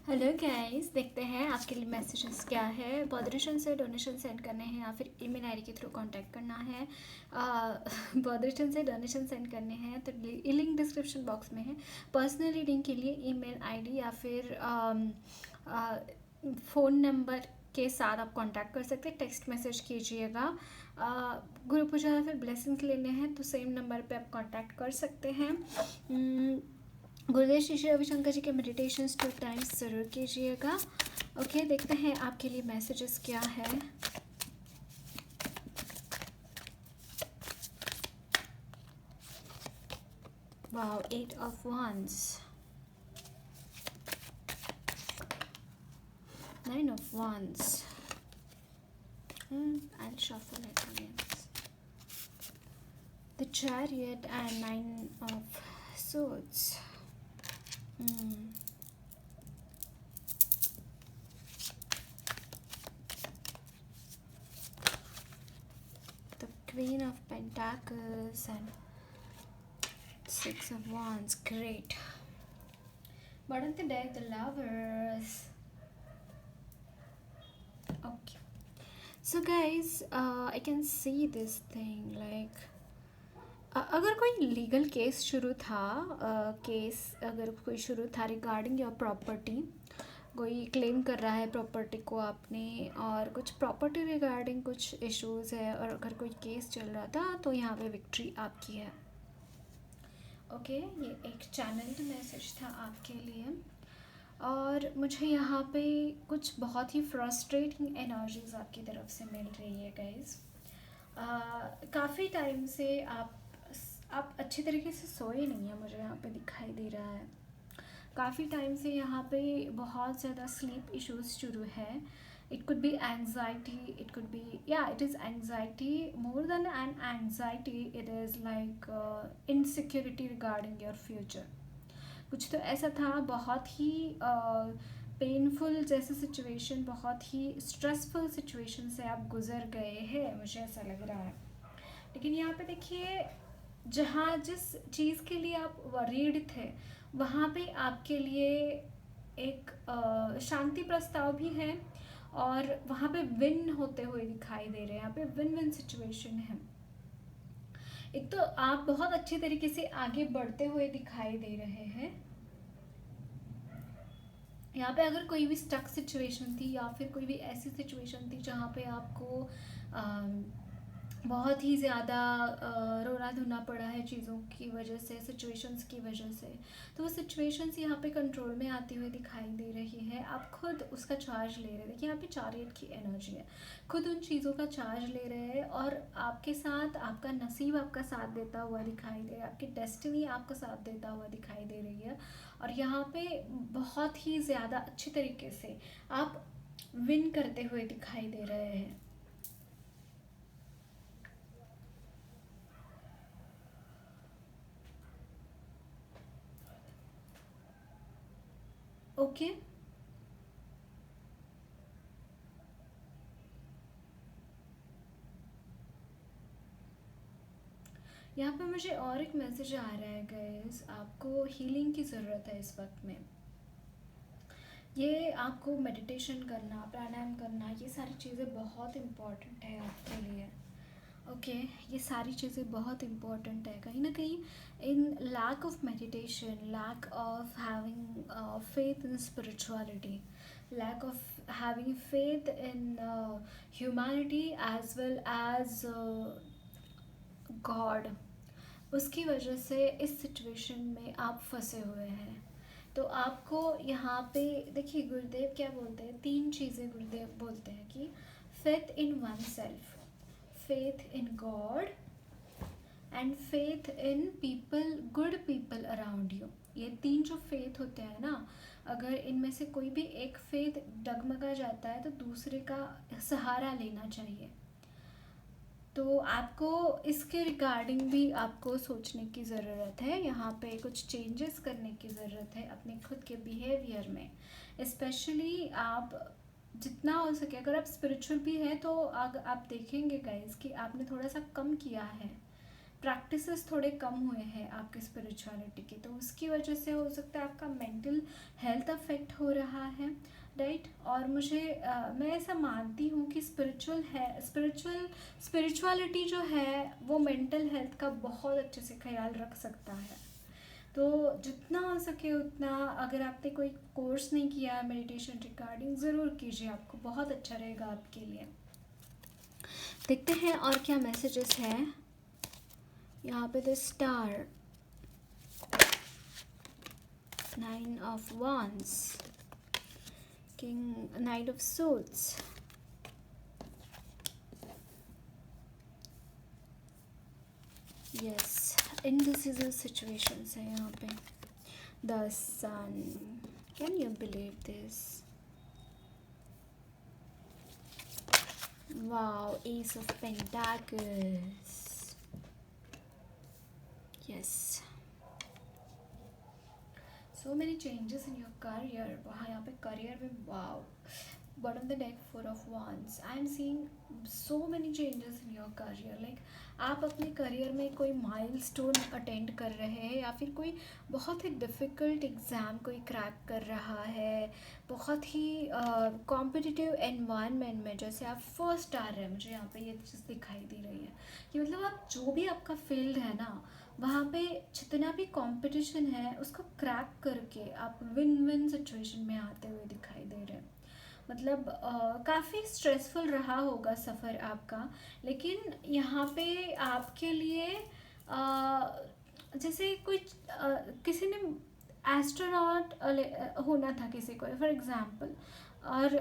Hello guys, देखते हैं आपके लिए मैसेजेस क्या है। बॉदरेशन से डोनेशन सेंड करने हैं या फिर ईमेल आईडी के थ्रू कांटेक्ट करना है। बॉदरेशन से डोनेशन सेंड करने हैं तो लिंक डिस्क्रिप्शन बॉक्स में है। पर्सनल रीडिंग के लिए ईमेल आईडी या फिर फ़ोन नंबर के साथ आप कांटेक्ट कर सकते हैं। टेक्स्ट मैसेज कीजिएगा। गुरु पूजा या फिर ब्लेसिंग्स लेने हैं तो सेम नंबर पे आप कांटेक्ट कर सकते हैं। गुरुदेव श्री श्री रविशंकर जी के मेडिटेशंस 2 टाइम्स ज़रूर कीजिएगा। ओके, देखते हैं आपके लिए मैसेजेस क्या है। Wow, 8 of wands, 9 of wands. I'll shuffle it again. The chariot and 9 of swords. The Queen of Pentacles and 6 of Wands. Great. Bottom of the deck, the Lovers. Okay. So guys, I can see this thing like अगर कोई legal case शुरू था, case अगर कोई शुरू था regarding your property, कोई claim कर रहा है प्रॉपर्टी को आपने, और कुछ प्रॉपर्टी रिगार्डिंग कुछ इश्यूज़ है, और अगर कोई केस चल रहा था तो यहाँ पे विक्ट्री आपकी है। ओके, ये एक चैनल्ड मैसेज था आपके लिए। और मुझे यहाँ पे कुछ बहुत ही फ्रस्ट्रेटिंग एनर्जीज आपकी तरफ से मिल रही है गाइज। काफ़ी टाइम से आप अच्छी तरीके से सोए नहीं हैं, मुझे यहाँ पे दिखाई दे रहा है। काफ़ी टाइम से यहाँ पे बहुत ज़्यादा स्लीप इश्यूज शुरू है। It could be anxiety, it could be it is anxiety, more than N anxiety it is like insecurity regarding your future. कुछ तो ऐसा था, बहुत ही पेनफुल जैसे सिचुएशन, बहुत ही स्ट्रेसफुल सिचुएशन से आप गुज़र गए हैं, मुझे ऐसा लग रहा है। लेकिन यहाँ पे देखिए, जहाँ जिस चीज़ के लिए आप वरीड थे वहाँ पे आपके लिए एक शांति प्रस्ताव भी है, और वहाँ पे विन होते हुए दिखाई दे रहे हैं। यहाँ पे विन विन सिचुएशन है। एक तो आप बहुत अच्छे तरीके से आगे बढ़ते हुए दिखाई दे रहे हैं। यहाँ पे अगर कोई भी स्टक सिचुएशन थी या फिर कोई भी ऐसी सिचुएशन थी जहाँ पे आपको बहुत ही ज़्यादा रोना धोना पड़ा है चीज़ों की वजह से, सिचुएशंस की वजह से, तो वो सिचुएशंस यहाँ पे कंट्रोल में आती हुई दिखाई दे रही है। आप खुद उसका चार्ज ले रहे हैं। देखिए यहाँ पे चैरियट की एनर्जी है, खुद उन चीज़ों का चार्ज ले रहे हैं, और आपके साथ आपका नसीब आपका साथ देता हुआ दिखाई दे रहा है, आपकी डेस्टिनी आपका साथ देता हुआ दिखाई दे रही है। और यहाँ पे बहुत ही ज़्यादा अच्छी तरीके से आप विन करते हुए दिखाई दे रहे हैं। ओके, यहाँ पे मुझे और एक मैसेज आ रहा है गाइस, आपको हीलिंग की ज़रूरत है इस वक्त में। ये आपको मेडिटेशन करना, प्राणायाम करना, ये सारी चीज़ें बहुत इम्पॉर्टेंट है आपके लिए। ओके, ये सारी चीज़ें बहुत इम्पॉर्टेंट है। कहीं ना कहीं in lack of meditation, lack of having faith in spirituality, lack of having faith in humanity as well as God, उसकी वजह से इस सिचुएशन में आप फंसे हुए हैं। तो आपको यहाँ पे देखिए, गुरुदेव क्या बोलते हैं, 3 चीज़ें गुरुदेव बोलते हैं कि faith in one self, faith in God and faith in people, good people around you. ये 3 जो फेथ होते हैं ना, अगर इनमें से कोई भी एक फेथ डगमगा जाता है तो दूसरे का सहारा लेना चाहिए। तो आपको इसके रिगार्डिंग भी आपको सोचने की ज़रूरत है। यहाँ पे कुछ चेंजेस करने की ज़रूरत है अपने खुद के बिहेवियर में। स्पेशली आप जितना हो सके, अगर आप स्पिरिचुअल भी हैं तो आप देखेंगे गाइस कि आपने थोड़ा सा कम किया है प्रैक्टिसेस थोड़े कम हुए हैं आपके स्पिरिचुअलिटी के, तो उसकी वजह से हो सकता है आपका मेंटल हेल्थ अफेक्ट हो रहा है, राइट। और मैं ऐसा मानती हूँ कि स्पिरिचुअलिटी जो है वो मेंटल हेल्थ का बहुत अच्छे से ख्याल रख सकता है। तो जितना हो सके उतना, अगर आपने कोई कोर्स नहीं किया मेडिटेशन रिगार्डिंग, ज़रूर कीजिए, आपको बहुत अच्छा रहेगा आपके लिए। देखते हैं और क्या मैसेजेस है यहाँ पे। The star, 9 of wands, king, knight of swords, yes, indecisive situations है यहाँ पे। The sun, can you believe this? Wow, ace of pentacles, yes, so many changes in your career. वहाँ यहाँ पे करियर में, वाओ, bottom the deck, 4 of wands, I am seeing so many changes in your career. Like आप अपने career में कोई milestone attend कर रहे हैं, या फिर कोई बहुत ही डिफ़िकल्ट एग्ज़ाम कोई क्रैक कर रहा है, बहुत ही कॉम्पिटिटिव एनवायरनमेंट में, जैसे आप फर्स्ट आ रहे हैं, मुझे यहाँ पे ये चीज़ दिखाई दे रही है कि मतलब आप जो भी आपका फील्ड है ना, वहाँ पे जितना भी कंपटीशन है उसको क्रैक करके आप विन विन सिचुएशन में आते हुए दिखाई दे रहे हैं। मतलब काफ़ी स्ट्रेसफुल रहा होगा सफ़र आपका, लेकिन यहाँ पे आपके लिए जैसे कोई किसी ने एस्ट्रोनॉट होना था किसी को फॉर एग्ज़ाम्पल, और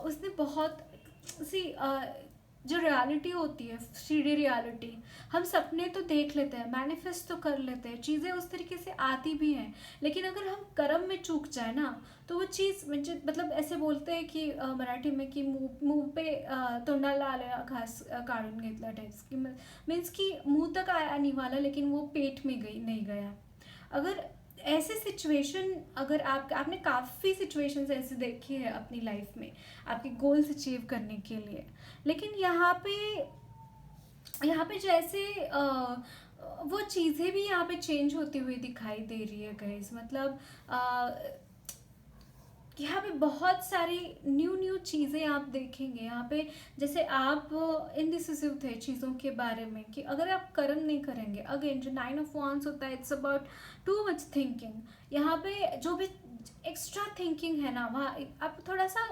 उसने बहुत सी जो रियलिटी होती है, सीढ़ी रियलिटी, हम सपने तो देख लेते हैं, मैनिफेस्ट तो कर लेते हैं, चीज़ें उस तरीके से आती भी हैं, लेकिन अगर हम कर्म में चूक जाए ना, तो वो चीज़ मतलब ऐसे बोलते हैं कि मराठी में कि मुंह पे तोंडाला आल्या घास काढून घेतला टाइप्स की, मीन्स कि मुंह तक आने वाला लेकिन वो पेट में नहीं गया। अगर ऐसे सिचुएशन, अगर आपने काफ़ी सिचुएशंस ऐसे देखी है अपनी लाइफ में आपके गोल्स अचीव करने के लिए, लेकिन यहाँ पे जैसे वो चीज़ें भी यहाँ पे चेंज होती हुई दिखाई दे रही है गाइस। मतलब यहाँ पे बहुत सारी न्यू चीज़ें आप देखेंगे यहाँ पे। जैसे आप इनडिसिसिव थे चीज़ों के बारे में कि अगर आप कर्म नहीं करेंगे, अगेन जो 9 ऑफ wands होता है, it's about too much thinking. यहाँ पे जो भी एक्स्ट्रा थिंकिंग है ना, वहाँ आप थोड़ा सा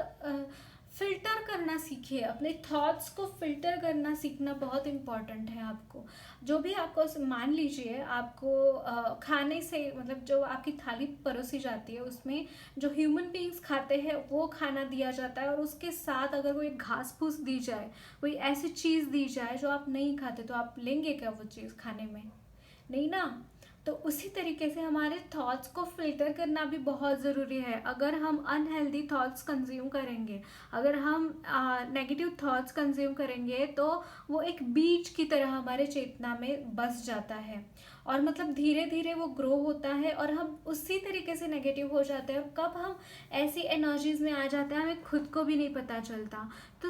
फ़िल्टर करना सीखिए, अपने थॉट्स को फ़िल्टर करना सीखना बहुत इम्पॉर्टेंट है आपको। जो भी आपको, मान लीजिए आपको खाने से, मतलब जो आपकी थाली परोसी जाती है उसमें जो ह्यूमन बीइंग्स खाते हैं वो खाना दिया जाता है, और उसके साथ अगर कोई घास फूस दी जाए, कोई ऐसी चीज़ दी जाए जो आप नहीं खाते, तो आप लेंगे क्या वो चीज़ खाने में? नहीं ना। तो उसी तरीके से हमारे थॉट्स को फिल्टर करना भी बहुत ज़रूरी है। अगर हम अनहेल्दी थॉट्स कंज्यूम करेंगे, अगर हम नेगेटिव थॉट्स कंज्यूम करेंगे, तो वो एक बीज की तरह हमारे चेतना में बस जाता है, और मतलब धीरे धीरे वो ग्रो होता है, और हम उसी तरीके से नेगेटिव हो जाते हैं, और कब हम ऐसी एनर्जीज में आ जाते हैं हमें खुद को भी नहीं पता चलता। तो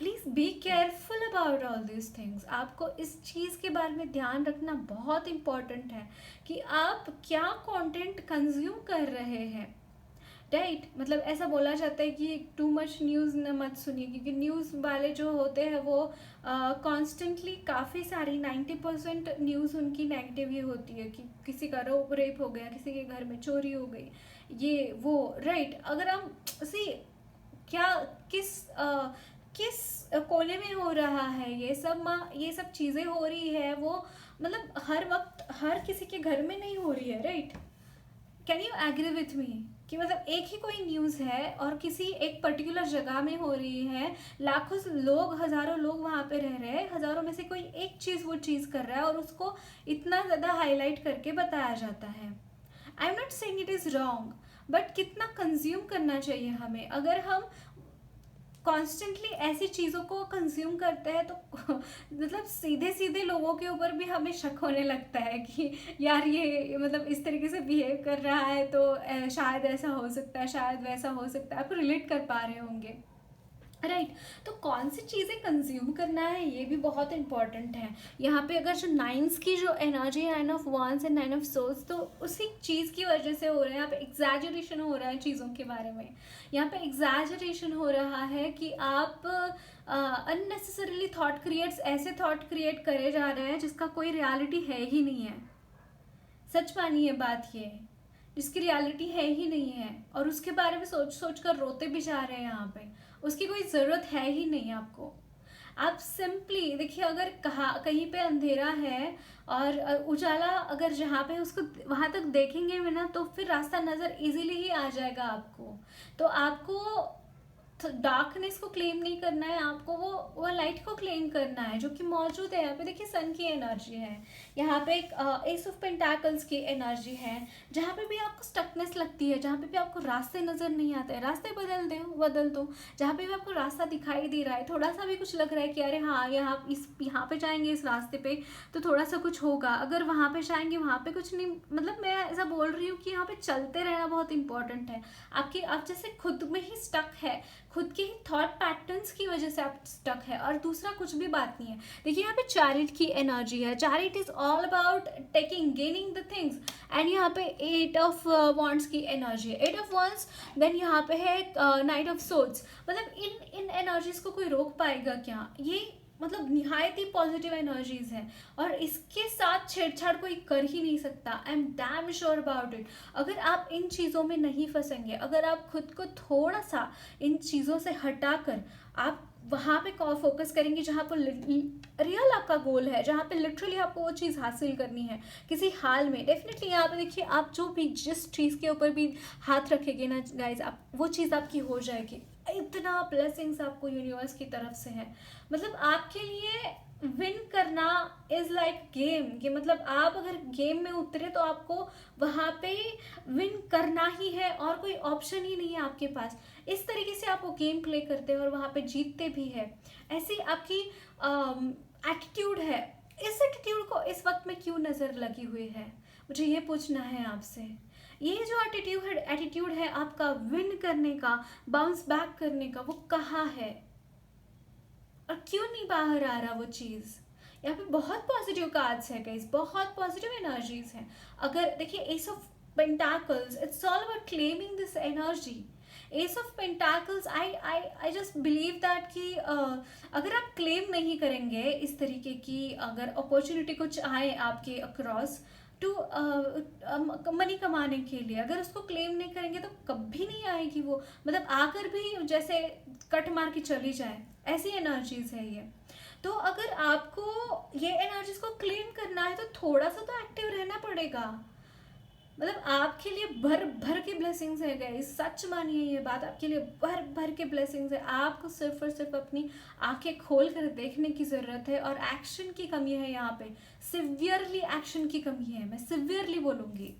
please be careful about all this things. आपको इस चीज़ के बारे में ध्यान रखना बहुत इम्पॉर्टेंट है कि आप क्या कंटेंट कंज्यूम कर रहे हैं, राइट। मतलब ऐसा बोला जाता है कि टू मच न्यूज़ न मत सुनिए, क्योंकि न्यूज़ वाले जो होते हैं वो कॉन्स्टेंटली काफ़ी सारी 90% न्यूज़ उनकी नेगेटिव ही होती है कि किसी का रेप हो गया, किसी के घर में चोरी हो गई, ये वो, राइट। अगर हम सी क्या किस कोने में हो रहा है ये सब चीज़ें हो रही है, वो मतलब हर वक्त हर किसी के घर में नहीं हो रही है, right. Can you agree with me कि मतलब एक ही कोई न्यूज़ है और किसी एक पर्टिकुलर जगह में हो रही है, लाखों लोग, हज़ारों लोग वहाँ पे रह रहे हैं, हज़ारों में से कोई एक चीज़ वो चीज़ कर रहा है और उसको इतना ज़्यादा हाईलाइट करके बताया जाता है। I am not saying it is wrong, but कितना कंज्यूम करना चाहिए हमें? अगर हम कॉन्स्टेंटली ऐसी चीज़ों को कंज्यूम करते हैं तो मतलब सीधे सीधे लोगों के ऊपर भी हमें शक होने लगता है कि यार ये मतलब इस तरीके से बिहेव कर रहा है, तो शायद ऐसा हो सकता है, शायद वैसा हो सकता है। आप रिलेट कर पा रहे होंगे। राइट। तो कौन सी चीज़ें कंज्यूम करना है ये भी बहुत इंपॉर्टेंट है। यहाँ पे अगर जो नाइन्स की जो एनर्जी है, 9 of wands and 9 of swords, तो उसी चीज़ की वजह से हो रहा है। यहाँ पे एग्जैजरेशन हो रहा है चीज़ों के बारे में। यहाँ पे एग्जैजरेशन हो रहा है कि आप अननेसेसरीली थॉट क्रिएट्स, ऐसे थॉट क्रिएट करे जा रहे हैं जिसका कोई रियलिटी है ही नहीं है। सच मानिए बात ये, जिसकी रियलिटी है ही नहीं है, और उसके बारे में सोच सोच कर रोते भी जा रहे हैं यहाँ पे। उसकी कोई ज़रूरत है ही नहीं आपको। आप सिंपली देखिए, अगर कहीं पे अंधेरा है और उजाला अगर जहाँ पे उसको वहाँ तक देखेंगे भी ना, तो फिर रास्ता नज़र इजीली ही आ जाएगा आपको। तो आपको डार्कनेस को क्लेम नहीं करना है, आपको वो लाइट को क्लेम करना है जो कि मौजूद है। यहाँ पे देखिए सन की एनर्जी है, यहाँ पे एक एस ऑफ पेंटाकल्स की एनर्जी है। जहाँ पे भी आपको स्टकनेस लगती है, जहाँ पे भी आपको रास्ते नज़र नहीं आते हैं, रास्ते बदल दो। जहाँ पे भी आपको रास्ता दिखाई दे रहा है, थोड़ा सा भी कुछ लग रहा है कि अरे हाँ यहाँ पे जाएंगे इस रास्ते पे तो थोड़ा सा कुछ होगा, अगर वहाँ पे जाएंगे वहाँ पे कुछ नहीं, मतलब मैं ऐसा बोल रही हूँ कि यहाँ पे चलते रहना बहुत इंपॉर्टेंट है। आप जैसे खुद में ही स्टक है, खुद के ही थॉट पैटर्न्स की वजह से आप स्टक है, और दूसरा कुछ भी बात नहीं है। देखिए यहाँ पे चैरिट की एनर्जी है। Chariot is all about taking, gaining the things. And यहाँ पे 8 ऑफ wands की एनर्जी है, 8 of wands। देन यहाँ पे है 9 of swords। मतलब इन एनर्जीज को कोई रोक पाएगा क्या? ये मतलब निहायत ही पॉजिटिव एनर्जीज हैं, और इसके साथ छेड़छाड़ कोई कर ही नहीं सकता। I am damn sure about it. अगर आप इन चीज़ों में नहीं फंसेंगे, अगर आप खुद को थोड़ा सा इन चीज़ों से हटाकर आप वहाँ पे फोकस करेंगे जहाँ पर रियल आपका गोल है, जहाँ पे लिटरली आपको वो चीज़ हासिल करनी है किसी हाल में, डेफिनेटली यहाँ पे देखिए आप जो भी जिस चीज़ के ऊपर भी हाथ रखेंगे ना गाइज, आप वो चीज़ आपकी हो जाएगी। इतना ब्लेसिंग्स आपको यूनिवर्स की तरफ से है। मतलब आपके लिए विन करना इज़ लाइक गेम, कि मतलब आप अगर गेम में उतरे तो आपको वहाँ पे विन करना ही है, और कोई ऑप्शन ही नहीं है आपके पास। इस तरीके से आप वो गेम प्ले करते हैं और वहाँ पे जीतते भी है। ऐसी आपकी एटीट्यूड है। इस एटीट्यूड को इस वक्त में क्यों नज़र लगी हुई है, मुझे ये पूछना है आपसे। ये जो एटीट्यूड है आपका विन करने का, बाउंस बैक करने का, वो कहाँ है और क्यों नहीं बाहर आ रहा वो चीज़? यहाँ पे बहुत पॉजिटिव कार्ड्स है गाइस, बहुत पॉजिटिव एनर्जीज हैं। अगर देखिए S of pentacles, it's all about claiming this energy. S of pentacles, I just believe that कि अगर आप क्लेम नहीं करेंगे इस तरीके की, अगर अपॉर्चुनिटी कुछ आए आपके अक्रॉस टू मनी कमाने के लिए, अगर उसको क्लेम नहीं करेंगे तो कभी नहीं आएगी वो। मतलब आकर भी जैसे कट मार के चली जाए, ऐसी एनर्जीज है ये। तो अगर आपको ये एनर्जीज को क्लेम करना है तो थोड़ा सा तो एक्टिव रहना पड़ेगा। मतलब आपके लिए भर भर के ब्लेसिंग्स है गाइस, सच मानिए ये बात, आपके लिए भर भर के ब्लेसिंग्स है। आपको सिर्फ और सिर्फ अपनी आंखें खोल कर देखने की ज़रूरत है, और एक्शन की कमी है यहाँ पे, सिवियरली एक्शन की कमी है, मैं सिवियरली बोलूँगी।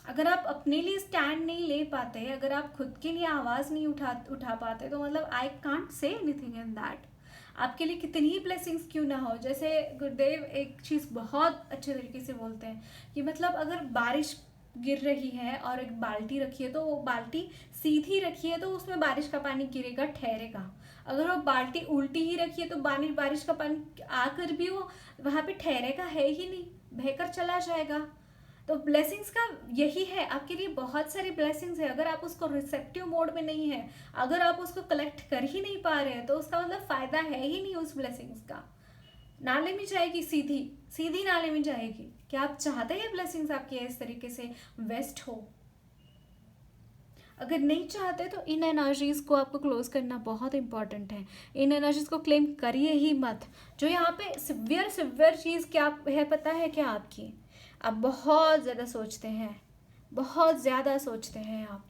अगर आप अपने लिए स्टैंड नहीं ले पाते, अगर आप खुद के लिए आवाज़ नहीं उठा पाते, तो मतलब I can't say anything in that. आपके लिए कितनी ही ब्लेसिंग्स क्यों ना हो। जैसे गुरुदेव एक चीज़ बहुत अच्छे तरीके से बोलते हैं कि मतलब अगर बारिश गिर रही है और एक बाल्टी रखी है, तो वो बाल्टी सीधी रखी है तो उसमें बारिश का पानी गिरेगा, ठहरेगा। अगर वो बाल्टी उल्टी ही रखी है तो बारिश का पानी आकर भी वो वहाँ पे ठहरेगा है ही नहीं, बहकर चला जाएगा। तो ब्लेसिंग्स का यही है, आपके लिए बहुत सारी ब्लेसिंग्स है। अगर आप उसको रिसेप्टिव मोड में नहीं है, अगर आप उसको कलेक्ट कर ही नहीं पा रहे हैं, तो उसका मतलब फ़ायदा है ही नहीं उस ब्लेसिंग्स का। नाले में जाएगी, सीधी सीधी नाले में जाएगी। क्या आप चाहते हैं ब्लेसिंग्स आपकी इस तरीके से वेस्ट हो? अगर नहीं चाहते तो इन एनर्जीज़ को आपको क्लोज करना बहुत इंपॉर्टेंट है। इन एनर्जीज़ को क्लेम करिए ही मत। जो यहाँ पे सिवियर चीज़ क्या है पता है क्या आपकी? आप बहुत ज़्यादा सोचते हैं, बहुत ज़्यादा सोचते हैं आप।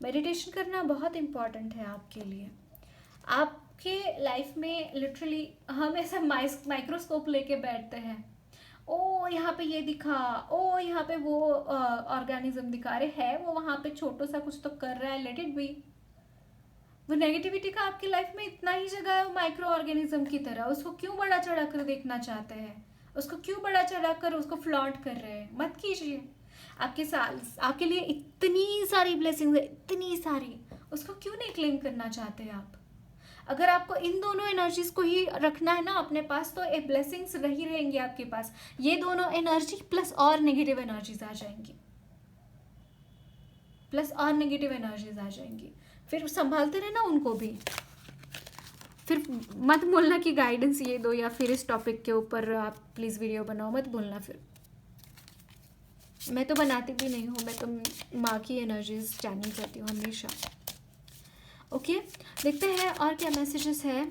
मेडिटेशन करना बहुत इम्पॉर्टेंट है आपके लिए। आपके लाइफ में लिटरली हम ऐसा माइक्रोस्कोप लेके बैठते हैं, ओ यहाँ पे ये दिखा, ओ यहाँ पे वो ऑर्गेनिज्म दिखा रहे हैं, वो वहाँ पे छोटा सा कुछ तो कर रहा है, लेट इट बी। वो नेगेटिविटी का आपकी लाइफ में इतना ही जगह है माइक्रो ऑर्गेनिज्म की तरह, उसको क्यों बड़ा चढ़ा कर देखना चाहते हैं? उसको क्यों बड़ा चढ़ा कर उसको फ्लॉन्ट कर रहे हैं? मत कीजिए। आपके लिए इतनी सारी ब्लेसिंग्स है, इतनी सारी, उसको क्यों नहीं क्लेम करना चाहते आप? अगर आपको इन दोनों एनर्जीज को ही रखना है ना अपने पास, तो ए ब्लेसिंग्स रही रहेंगी आपके पास। ये दोनों एनर्जी प्लस और नेगेटिव एनर्जीज आ जाएंगी, प्लस और नेगेटिव एनर्जीज आ जाएंगी। फिर संभालते रहना उनको भी। फिर मत बोलना कि गाइडेंस ये दो, या फिर इस टॉपिक के ऊपर आप प्लीज़ वीडियो बनाओ, मत बोलना फिर। मैं तो बनाती भी नहीं हूँ, मैं तो माँ की एनर्जीज चैनल करती हूँ हमेशा। ओके, देखते हैं और क्या मैसेजेस है।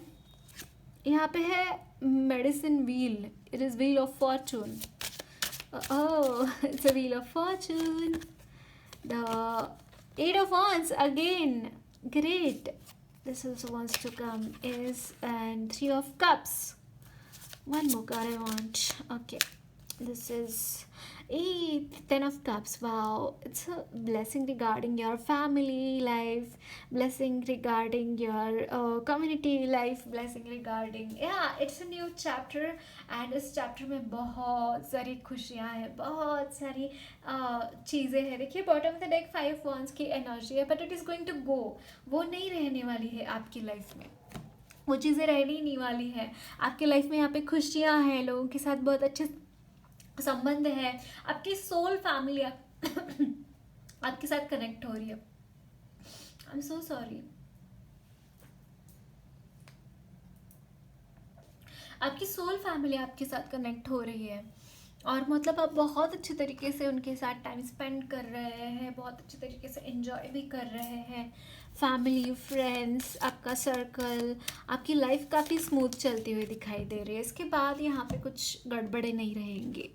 यहाँ पे है medicine wheel, it is wheel of Fortune. Oh, it's a wheel of Fortune. The Eight of Wands again, great. This also wants to come is, and Three of Cups. One more card I want. Okay, this is Ten of Cups. Wow, it's a blessing regarding your family life, blessing regarding your community life, blessing regarding, yeah, it's a new chapter. And इस chapter में बहुत सारी खुशियाँ हैं, बहुत सारी चीज़ें हैं। देखिए bottom of the deck 5 wands की एनर्जी है, but it is going to go. वो नहीं रहने वाली है आपकी लाइफ में, वो चीज़ें रहनी नहीं वाली है आपकी लाइफ में। यहाँ पे खुशियाँ हैं, लोगों के साथ बहुत अच्छे संबंध है, आपकी सोल फैमिली आपके साथ कनेक्ट हो रही है। I am so sorry. आपकी सोल फैमिली आपके साथ कनेक्ट हो रही है, और मतलब आप बहुत अच्छे तरीके से उनके साथ टाइम स्पेंड कर रहे हैं, बहुत अच्छे तरीके से एंजॉय भी कर रहे हैं। फैमिली, फ्रेंड्स, आपका सर्कल, आपकी लाइफ काफ़ी स्मूथ चलती हुई दिखाई दे रही है। इसके बाद यहाँ पे कुछ गड़बड़े नहीं रहेंगे,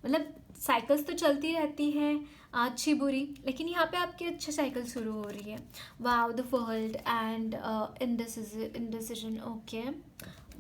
मतलब साइकिल्स तो चलती रहती हैं अच्छी बुरी, लेकिन यहाँ पे आपकी अच्छी साइकिल शुरू हो रही है। Wow, the world and indecision. Okay,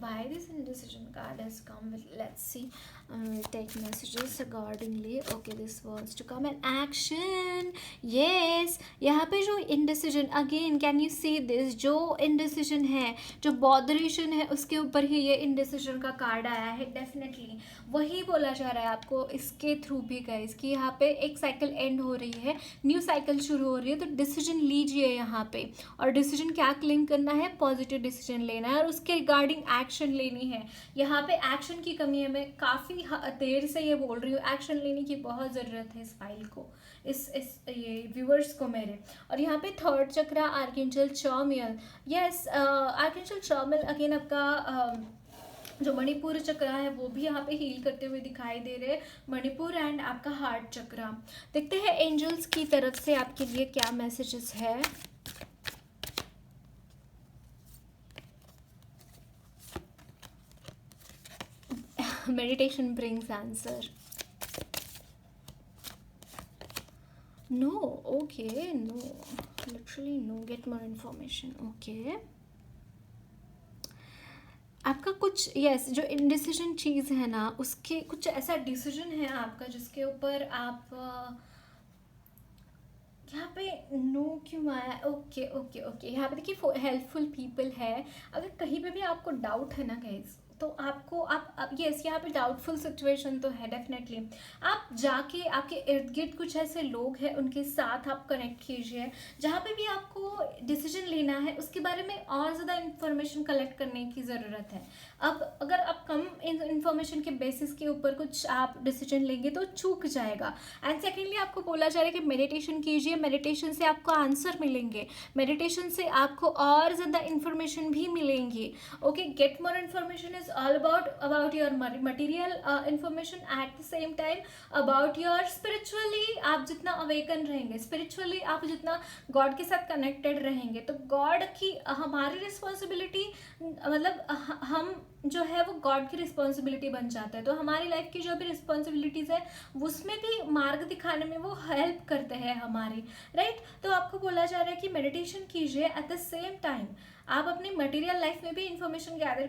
why this indecision card has come with, let's see. We'll take messages accordingly. Okay, this wants to come an action. Yes, यहाँ पे जो indecision, again can you see this, जो indecision है, जो botheration है, उसके ऊपर ही ये indecision का कार्ड आया है। डेफिनेटली वही बोला जा रहा है आपको इसके थ्रू भी गाइस, कि यहाँ पे एक साइकिल एंड हो रही है, न्यू साइकिल शुरू हो रही है। तो डिसीजन लीजिए यहाँ पे, और डिसीजन क्या क्लेम करना है, पॉजिटिव डिसीजन लेना है और उसके रिगार्डिंग एक्शन लेनी है। यहाँ पे एक्शन की कमी है, मैं काफ़ी देर से ये बोल रही हूँ, एक्शन लेने की बहुत ज़रूरत है इस फाइल को, इस ये व्यूअर्स को मेरे। और यहाँ पे थर्ड चक्रा आर्कएंजल चौमियल, यस, आर्कएंजल चौमियल अगेन आपका जो मणिपुर चक्र है वो भी यहाँ पे हील करते हुए दिखाई दे रहे हैं, मणिपुर एंड आपका हार्ट चक्र। देखते हैं एंजल्स की तरफ से आपके लिए क्या मैसेजेस है। Meditation brings answer. No, okay, no, literally no, get more information. Okay, आपका कुछ यस जो इनडिसीजन चीज़ है ना, उसके कुछ ऐसा डिसीजन है आपका जिसके ऊपर आप यहाँ पे नो क्यों आया। ओके ओके ओके, यहाँ पे देखिए हेल्पफुल पीपल है। अगर कहीं पे भी आपको डाउट है ना गाइस, तो आपको आप यस, यहाँ पे डाउटफुल सिचुएशन तो है डेफिनेटली। आप जाके आपके इर्द गिर्द कुछ ऐसे लोग हैं, उनके साथ आप कनेक्ट कीजिए। जहाँ पे भी आपको डिसीजन लेना है उसके बारे में और ज़्यादा इन्फॉर्मेशन कलेक्ट करने की ज़रूरत है। अब अगर आप कम इन्फॉर्मेशन के बेसिस के ऊपर कुछ आप डिसीजन लेंगे तो चूक जाएगा। एंड सेकेंडली आपको बोला जा रहा है कि मेडिटेशन कीजिए, मेडिटेशन से आपको आंसर मिलेंगे, मेडिटेशन से आपको और ज़्यादा इन्फॉर्मेशन भी मिलेंगी। Okay, gate more information is all about your material information, at the same time about your spiritually. आप जितना अवेकन रहेंगे, स्पिरिचुअली आप जितना गॉड के साथ कनेक्टेड रहेंगे, तो गॉड की हमारी रिस्पॉन्सिबिलिटी, मतलब हम जो है वो गॉड की रिस्पॉन्सिबिलिटी बन जाता है। तो हमारी लाइफ की जो भी रिस्पॉन्सिबिलिटीज़ है उसमें भी मार्ग दिखाने में वो हेल्प करते हैं हमारी, राइट। तो आपको बोला जा रहा है कि मेडिटेशन कीजिए, एट द सेम टाइम आप अपनी मटेरियल लाइफ में भी इंफॉर्मेशन गैदर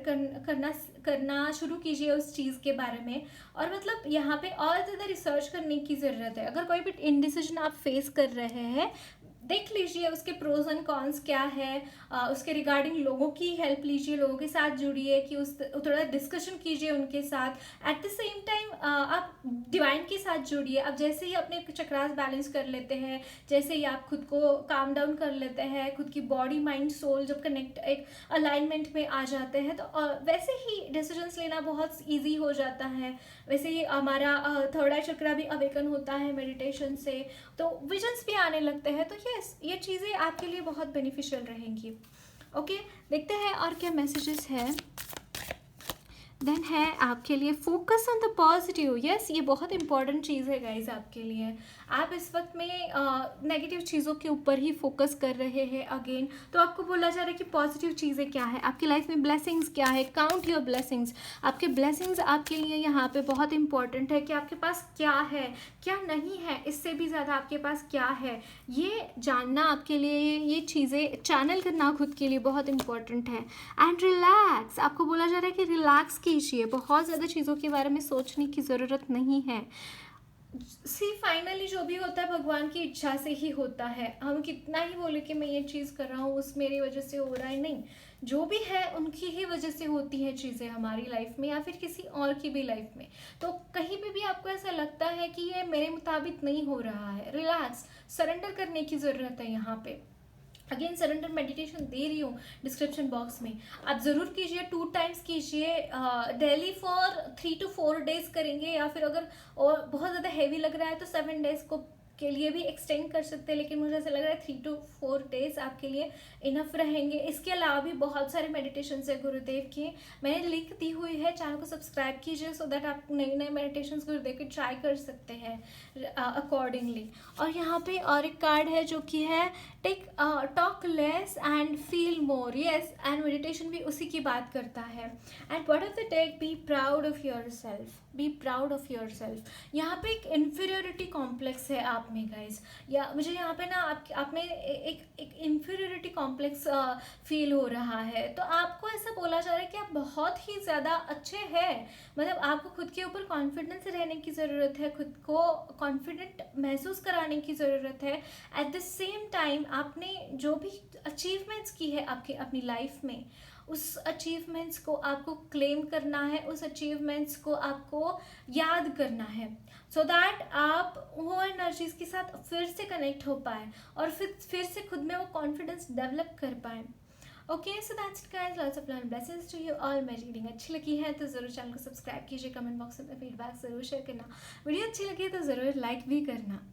करना शुरू कीजिए उस चीज़ के बारे में। और मतलब यहाँ पे और ज़्यादा रिसर्च करने की ज़रूरत है। अगर कोई भी इनडिसीजन आप फेस कर रहे हैं, देख लीजिए उसके प्रोज एंड कॉन्स क्या है, उसके रिगार्डिंग लोगों की हेल्प लीजिए, लोगों के साथ जुड़िए, कि उस थोड़ा डिस्कशन कीजिए उनके साथ। एट द सेम टाइम आप डिवाइन के साथ जुड़िए। अब जैसे ही अपने चक्रास बैलेंस कर लेते हैं, जैसे ही आप खुद को काम डाउन कर लेते हैं, खुद की बॉडी माइंड सोल जब कनेक्ट एक अलाइनमेंट में आ जाते हैं, तो वैसे ही डिसीजंस लेना बहुत ईजी हो जाता है। वैसे ही हमारा थर्ड आई चक्रा भी अवेकन होता है मेडिटेशन से, तो विजन्स भी आने लगते हैं। तो यस, ये चीज़ें आपके लिए बहुत बेनिफिशियल रहेंगी। ओके, देखते हैं और क्या मैसेजेस है। देन है आपके लिए focus on the positive. Yes, ये बहुत इंपॉर्टेंट चीज़ है गाइज आपके लिए। आप इस वक्त में नेगेटिव चीज़ों के ऊपर ही फोकस कर रहे हैं अगेन, तो आपको बोला जा रहा है कि पॉजिटिव चीज़ें क्या है आपकी लाइफ में, ब्लेसिंग्स क्या है, काउंट योर ब्लेसिंग्स। आपके ब्लेसिंग्स आपके लिए यहाँ पे बहुत इंपॉर्टेंट है कि आपके पास क्या है, क्या नहीं है, इससे भी ज़्यादा आपके पास क्या है, ये जानना आपके लिए, ये चीज़ें चैनल करना खुद के लिए बहुत इंपॉर्टेंट है। एंड रिलैक्स, आपको बोला जा रहा है कि रिलैक्स कीजिए, बहुत ज़्यादा चीज़ों के बारे में सोचने की ज़रूरत नहीं है। सी फाइनली जो भी होता है भगवान की इच्छा से ही होता है। हम कितना ही बोले कि मैं ये चीज़ कर रहा हूँ, उस मेरी वजह से हो रहा है, नहीं, जो भी है उनकी ही वजह से होती हैं चीज़ें हमारी लाइफ में या फिर किसी और की भी लाइफ में। तो कहीं पे भी आपको ऐसा लगता है कि ये मेरे मुताबिक नहीं हो रहा है, रिलैक्स, सरेंडर करने की ज़रूरत है यहाँ पे। अगेन सरेंडर मेडिटेशन दे रही हूँ डिस्क्रिप्शन बॉक्स में, आप ज़रूर कीजिए, 2 टाइम्स कीजिए डेली फॉर 3 to 4 डेज करेंगे, या फिर अगर और बहुत ज़्यादा हैवी लग रहा है तो 7 डेज को के लिए भी एक्सटेंड कर सकते हैं, लेकिन मुझे ऐसा लग रहा है 3 to 4 डेज आपके लिए इनफ रहेंगे। इसके अलावा भी बहुत सारे मेडिटेशन है गुरुदेव के, मैंने लिंक दी हुई है, चैनल को सब्सक्राइब कीजिए सो दैट आप नए नए मेडिटेशन गुरुदेव के ट्राई कर सकते हैं अकॉर्डिंगली। और यहाँ पे और एक कार्ड है जो कि है take talk less and feel more. Yes, and meditation भी उसी की बात करता है। And what of the take, be proud of yourself, be proud of yourself. यहाँ पे एक इन्फीरियोरिटी कॉम्प्लेक्स है आप में गाइज, या मुझे यहाँ पे ना आप में एक इन्फीरियोरिटी कॉम्प्लेक्स फील हो रहा है। तो आपको ऐसा बोला जा रहा है कि आप बहुत ही ज़्यादा अच्छे हैं, मतलब आपको खुद के ऊपर कॉन्फिडेंस रहने की ज़रूरत है, खुद को कॉन्फिडेंट महसूस कराने की ज़रूरत है। एट द सेम टाइम आपने जो भी अचीवमेंट्स की है आपके अपनी लाइफ में, उस अचीवमेंट्स को आपको क्लेम करना है, उस अचीवमेंट्स को आपको याद करना है, सो दैट आप वो एनर्जीज के साथ फिर से कनेक्ट हो पाए और फिर से खुद में वो कॉन्फिडेंस डेवलप कर पाए। Okay, so that's it guys, lots of love and blessings to you all. मेरी रीडिंग अच्छी लगी है तो ज़रूर चैनल को सब्सक्राइब कीजिए, कमेंट बॉक्स में फीडबैक ज़रूर शेयर करना, वीडियो अच्छी लगी है तो ज़रूर लाइक भी करना।